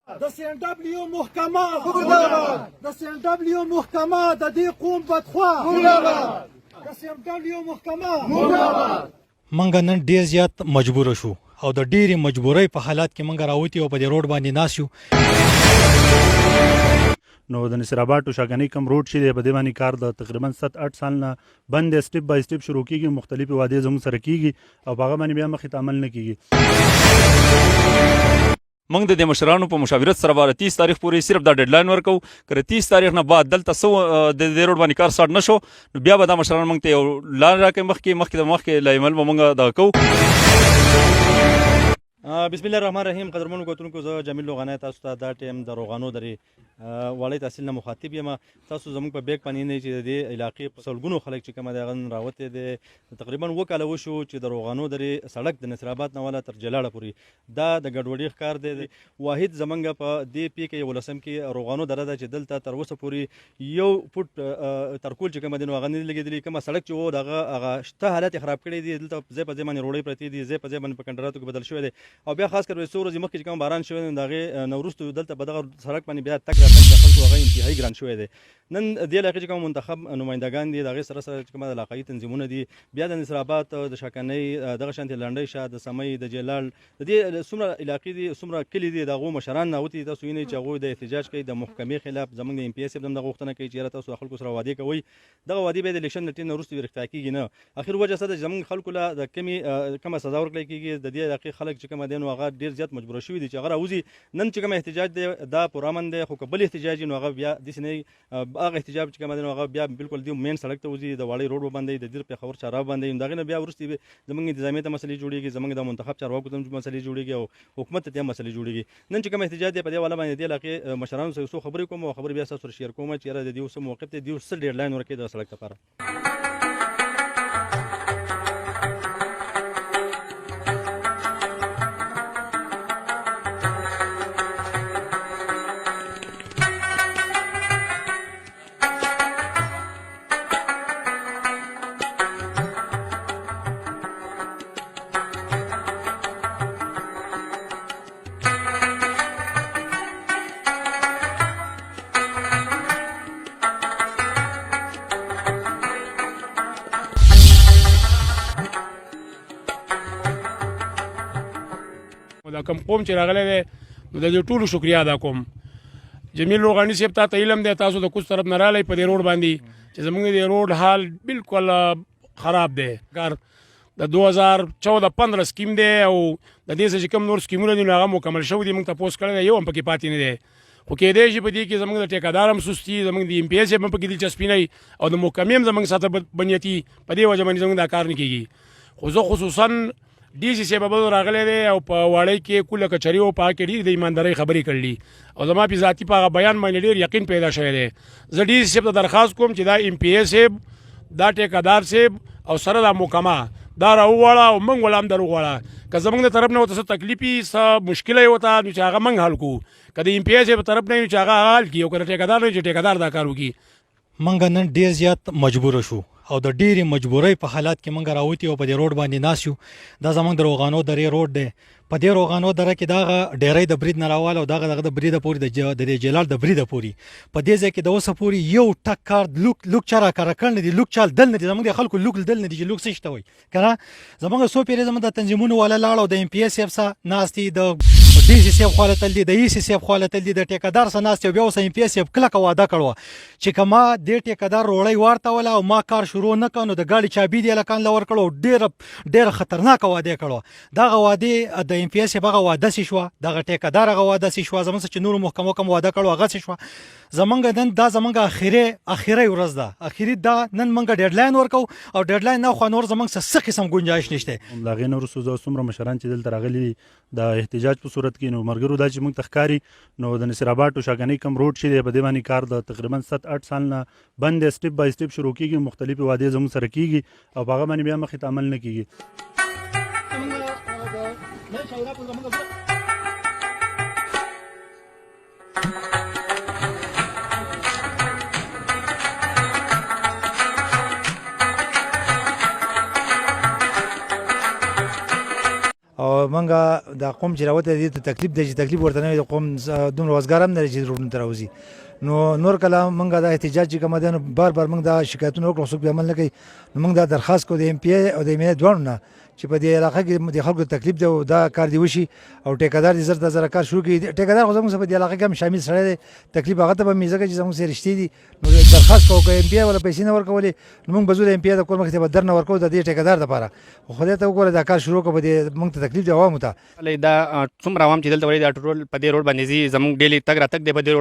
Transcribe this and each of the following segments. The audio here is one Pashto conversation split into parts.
د CNW محکمه مرداباد د CNW محکمه د دې قوم بدخوا مرداباد د CNW محکمه مرداباد. منګ نن ډیر زیات مجبور شو او د ډیرې مجبورۍ په حالات کې منګ راوتی او په دې روډ باندې ناس یو. نو د نصر آباد ټو شاګانی کم روډ چې دی په دې باندې کار د تقریبا 7-8 سال نه بند دی، سټیپ بای سټیپ شروع کیږي، مختلفې وعدې زموږ سره کیږي او په هغه باندې بیا مخې ته عمل نه کیږي. موږ د مشرانو په مشاورت سره به 30 تاریخ پورې صرف دا ډیډلاین ورکو، که 30 تاریخ نه بعد دلته سو د دې روډ باندې کار سټارټ نشو نو بیا به دا مشران موږ ته یو لار راکړي مخکې لایمل به موږ دا کوو. بسم الله الرحمن الرحیم. قدرمنو کتونکو، زه جمیل لوغانی تاسو ته دا ټیم د روغانو درې واړی تحصیل نه مخاطب یم. تاسو زموږ په بیک باندې نه چې د دې علاقې په سلګونو خلک چې کومه د هغه راوتې دی، تقریبا 2 کاله وشو چې د روغانو درې سړک د نصر آباد نه والا تر جلاړه پورې دا د ګډوډۍ ښکار دی. واحد زمونږ په دې پی کې 11 کې روغانو دره ده چې دلته تر اوسه پورې 1 فوټ ترکول چې کومه دی نو هغه نه لګېدلي. کومه سړک چې و هغه شته حالت خراب کړی دی. دلته ځای په ځای باندې روړۍ پرتې دي، ځای په ځای باندې په کنډراتو کې بدل شوی دی او بیا خاص کر څو ورځې مخکې چې کوم باران شوی دی نو د هغې نه وروسته دلته په دغه سړک باندې بیا تګ راتګ د خلکو هغه انتهایي ګران شوی دی. نن دې علاقې چې کوم منتخب نمایندګان دي د هغې سره چې کومه د علاقایي تنظیمونه دي، بیا د نصر آباد د شاکنۍ دغه شانتې لنډۍ شاه د سمۍ د جلال د دې څومره علاقې دي څومره کلي دي د هغو مشران ناوتي. تاسو وینئ چې هغوی د احتجاج کوي د محکمې خلاف. زموږ د MPS هم دغه غوښتنه کوي چې یاره تاسو خلکو سره وعدې کوئ، دغه وعدې بیا د الیکشن د ټیم نه وروسته رښتیا کېږي نه. اخر وجه څه ده چې زموږ خلکو له د کومه سزا ورکړی کېږي. د دې علاقې خلک چې کومه دی نو هغه ډېر زیات مجبور شوي دي چې هغه راوځي. نن چې کوم احتجاج دی دا پرامن دی، خو که بل احتجاج نو هغه بیا داسې نه هغه احتجاج چې کوم دی نو هغه بیا بالکل دی مین سړک ته وځي، د واړی روډ باندې د دیر پېښور چاراب باندې د هغې نه بیا وروسته زموږ انتظامیې ته مسلې جوړېږي، زموږ د منتخب چارواکو ته مسلې جوړېږي او حکومت ته مسلې جوړېږي. نن چې کوم احتجاج دی په دې والا باندې دې علاقې مشرانو سره څو خبرې کوم او خبرې بیا تاسو سره شیر کوم چې یاره د دې اوس موقف دی، دې اوس څه ډیډلاین ورکړي د سړک لپاره. دا کوم قوم چې راغلی دی نو د دې ټولو شکریا ادا کوم. جمیل لوغانی صاحب ته علم دی، تاسو د کوڅ طرف نه رالی په دې روډ باندې چې زموږ د روډ حال بالکل خراب دی. کار د 2014-15 سکیم دی او د دې څخه چې کوم نور سکیمونه دي نو هغه مکمل شوي دي. موږ تپوس کړی دی، یو هم پکې پاتې نه دی. خو کېدای شي په دې کې زموږ د ټیکهدار هم سستي، زموږ د MPS هم پکې دلچسپي نه وي او د محکمې هم زموږ ساته بنیتي په دې وجه باندې زموږ دا کار نه کېږي. خو زه خصوصا DC صاحب به راغلی دی او په واړی کې کوله کچري او په هغه کې ډېرې د ایماندارۍ خبرې کړلي او زما په ذاتي په هغه بیان باندې ډېر یقین پیدا شوی دی. زه DC صاحب ته درخواست کوم چې دا MPS صاحب، دا ټیکهدار صاحب او سره دا محکمه دا راوغواړه او موږ ولهم در وغواړه. که زموږ د طرف نه ورته څه تکلیف وي څه مشکله یې ورته نو چې هغه موږ حل کړو، که د MPS صاحب طرف نه وي چې هغه حل کړي او که د ټیکهدار نه چې ټیکهدار دا کار وکړي. منګ نن ډیر زیات مجبور شو او د ډیرې مجبورۍ په حالات کې منګ راوتی او په دې روډ باندې ناس یو. دا زموږ د روغانو درې روډ دی. په دې روغانو دره کې دغه ډیری د برید نه راواله او دغه د بریده پورې د جلال د بریده پورې په دې ځای کې د اوسه پورې یو ټک کار لوک چاره کار کړل نه دي، لوک چال دل نه دي. زموږ د خلکو لوک دل نه دي چې لوک څه شته وي کنه. زموږ سو پیری زموږ د تنظیمونو والا لاړ او د MPS صاحب سره ناستي، د DC صاحب خو تل دي، د EC صاحب خو تل دي، د ټیکهدار سره ناستي او بیا اوس MPS صاحب کله کا وعده کړو چې کما د ټیکهدار روړی وارته ولا او ما کار شروع نه کړو د ګاډي چابي دی لکان لور کړو. ډېر خطرناک وعده کړو. دغه وعده د MPS صاحب هغه وعده سي شو، دغه ټیکهدار هغه وعده سي شو، زموږ چې نور محکمو کوم وعده کړو هغه سي شو. زمونږ نن دا زمونږ اخیری ورځ ده، اخیری دا نن مونږ ډیډلاین ورکو او ډیډلاین نه خو نور زمونږ څه قسم گنجائش نشته. د هغې نه وروسته څومره مشران چې دلته راغلي دي د احتجاج په صورت کې نو ملګرو دا چې موږ ته ښکاري نو د نصر آباد ټو شاګانی کم روډ چې دی په دې باندې کار د تقریبا 7-8 سال نه بند دی، سټیپ بای سټیپ شروع کېږي، مختلفې وعدې زموږ سره کېږي او په هغه باندې بیا مخې ته عمل نه کېږي. او او منګه د قوم چې راوته دي ته تکلیف دی چې تکلیف ورته نه وي د قوم دومره روزګار هم نه لري چې روډونو ته راوځي نو نور کله منګه د احتجاج چې کوم دی نو بار بار موږ دا شکایتونه وکړو څوک به عمل نه کوي نو موږ دا درخواست کوو د ایم پی ای او د ایم ای دواړو نه چې په دې علاقه کې د خلکو تکلیف دی او دا کار دی وشي او ټیکادار دې زر د زر کار شروع کړي ټیکادار خو زموږ په دې علاقه کې هم شامل سره دی تکلیف هغه ته به میزه چې زموږ سره رښتې دي نو درخواست کوو که ایم پی ای ولا پیسې نه ورکولې نو موږ به زو د ایم پی ای د کور مخې ته به در نه ورکوو د دې ټیکادار دپاره خو خدای ته وګوره دا کار شروع کړو په دې موږ ته تکلیف دی عوامو ته دا څومره عوام چې دلته وړي دا ټول په دې روډ باندې ځي زموږ ډیلی تګ راتګ دی په دې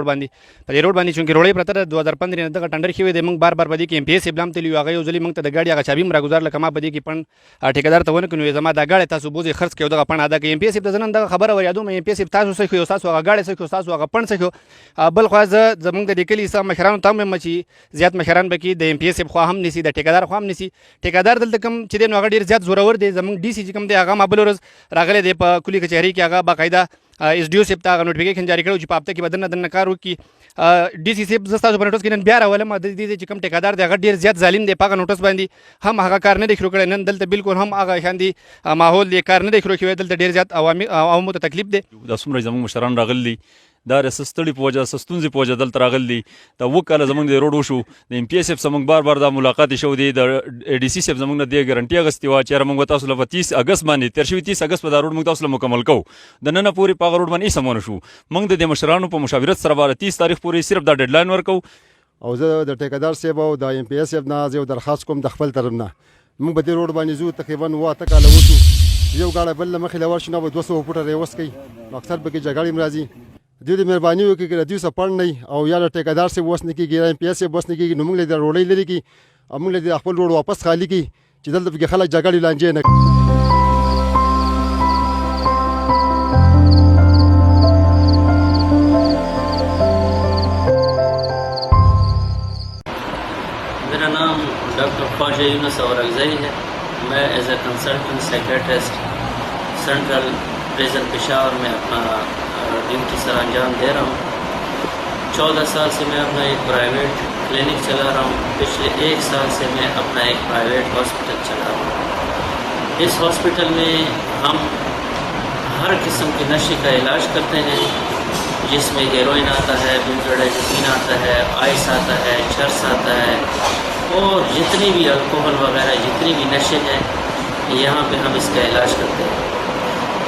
روډ باندې چونکې روډې پرته ده 2015 نه دغه ټنډر شوی دی موږ بار بار په دې کې ایم پی ای صاحب هم تللي هغه یو ځلې موږ ته د ګاډي هغه چابي هم راګزار لکه ما په دې کې پڼ ټیکادار ته ونه کړو نو زما دا ګاډی تاسو بوځئ خرڅ کړئ او دغه پڼ ادا کړئ ایم پی ای صاحب ته زه نن دغه خبره ور یادوم ایم پی ای صاحب تاسو څه ښیو ستاسو هغه ګاډی څه ښیو ستاسو هغه پڼ څه ښیو بل خوا زه زموږ د دې کلي څه مشرانو ته هم وایم چې زیات مشران به کې د ایم پی ای صاحب خوا هم نیسي د ټیکادار خوا هم نیسي ټیکادار دلته کوم چې دی نو هغه ډېر زیات زورور دی زموږ ډي سي چې کوم دی هغه ما بله ورځ راغلی دی په کلي کچهري کې هغه باقاعده ایس ډي او صاحب ته هغه نوټیفیکیشن جاري کړی چې په هفته کې به دننه کار وکړي ډي سي صاحب زه ستاسو په نوټس کې نن بیا راولم د دې چې کوم ټیکادار دی هغه ډېر زیات ظالم دی په هغه نوټس باندې هم هغه کار نه دی شروع کړی نن دلته بالکل هم هغه شان دی ماحول دی کار نه دی شروع شوی دلته ډېر زیات عوامو ته تکلیف دی دا څومره زموږ مشران راغلي دا ستړي په وجه ستونزې په وجه دلته راغلي دا اووه کاله زموږ د روډ وشو د ایم پی ای صاحب سره موږ بار بار دا ملاقات شوی دی د ډي سی صاحب زموږ نه دې ګارنټي اخیستې وه چې یاره موږ به تاسو له 30 اګست باندې تېر شوي 30 اګست په دا روډ موږ تاسو له مکمل کوو د ننه پورې په هغه روډ باندې هېڅ هم ونه شو موږ د دې مشرانو په مشاورت سره به 30 تاریخ پورې صرف دا ډیډلاین ورکوو او زه د ټیکادار صاحب او د ایم پی ای صاحب نه زه یو درخواست کوم د خپل طرف نه موږ به دې روډ باندې ځو تقریبا 8 کاله وشو یو ګاډی بل له مخې له ورشو نه به 200 فوټه ریوس کوي اکثر پکې جګړې هم راځي دوی د مهرباني وکړي که د دوی څه پړ نه او یا د ټیکادار صاحب وس نه کېږي یا ایم پی ای صاحب وس نه کېږي نو موږ له دې روډۍ لرې کړي او موږ له دې خپل روډ واپس خالي کړي چې دلته پکې خلک جګړې لانجې نه کړي मेरा नाम डॉक्टर ख्वाजा यूनुस औरंगज़ई है मैं as a consultant psychiatrist central prison Peshawar में अपना ड्यूटी सर अंजाम दे रहा हूँ 14 साल से मैं अपना एक प्राइवेट क्लिनिक चला रहा हूँ पिछले 1 साल से मैं अपना एक प्राइवेट हॉस्पिटल चला रहा हूँ इस हॉस्पिटल में हम हर किस्म के नशे का इलाज करते हैं जिसमें हेरोइन आता है बेंजोडाइज़ेपिन आता है आइस आता है चर्स आता है और जितनी भी अल्कोहल वगैरह जितनी भी नशे हैं यहाँ पे हम इसका इलाज करते हैं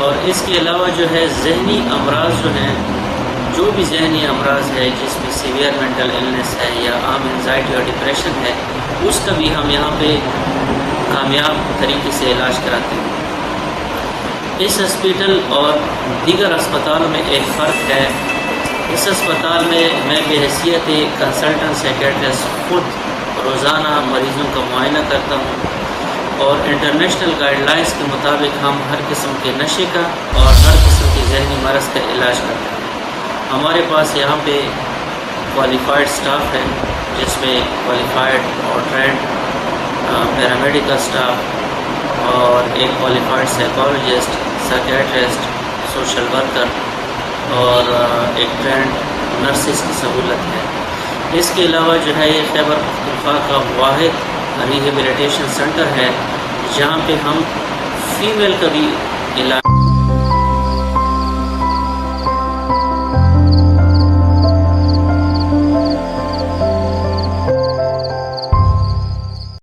और इसके अलावा जो है जहनी अमराज जो हैं जो भी जहनी अमराज है जिसमें सीवियर मेंटल इलनेस है या आम एंजाइटी और डिप्रेशन है उसका भी हम यहाँ पे कामयाब तरीके से इलाज कराते हैं इस हॉस्पिटल और दीगर अस्पतालों में एक फ़र्क है इस अस्पताल में मैं बहैसियत कंसल्टेंट साइकेट्रिस्ट खुद रोज़ाना मरीज़ों का मुआयना करता हूँ और इंटरनेशनल गाइडलाइंस के मुताबिक हम हर किस्म के नशे का और हर किस्म के जहनी मरज़ का इलाज करते हैं हमारे पास यहाँ पे क्वालिफाइड स्टाफ है जिसमें क्वालिफाइड और ट्रेंड पैरामेडिकल स्टाफ और एक qualified psychologist psychiatrist social worker और एक ट्रेंड नर्सेस की सहूलत है इसके अलावा जो है ये खैबर पख्तूनख्वा का वाहिद रिहेबिलिटेशन सेंटर है जहाँ पे हम फीमेल का भी इलाज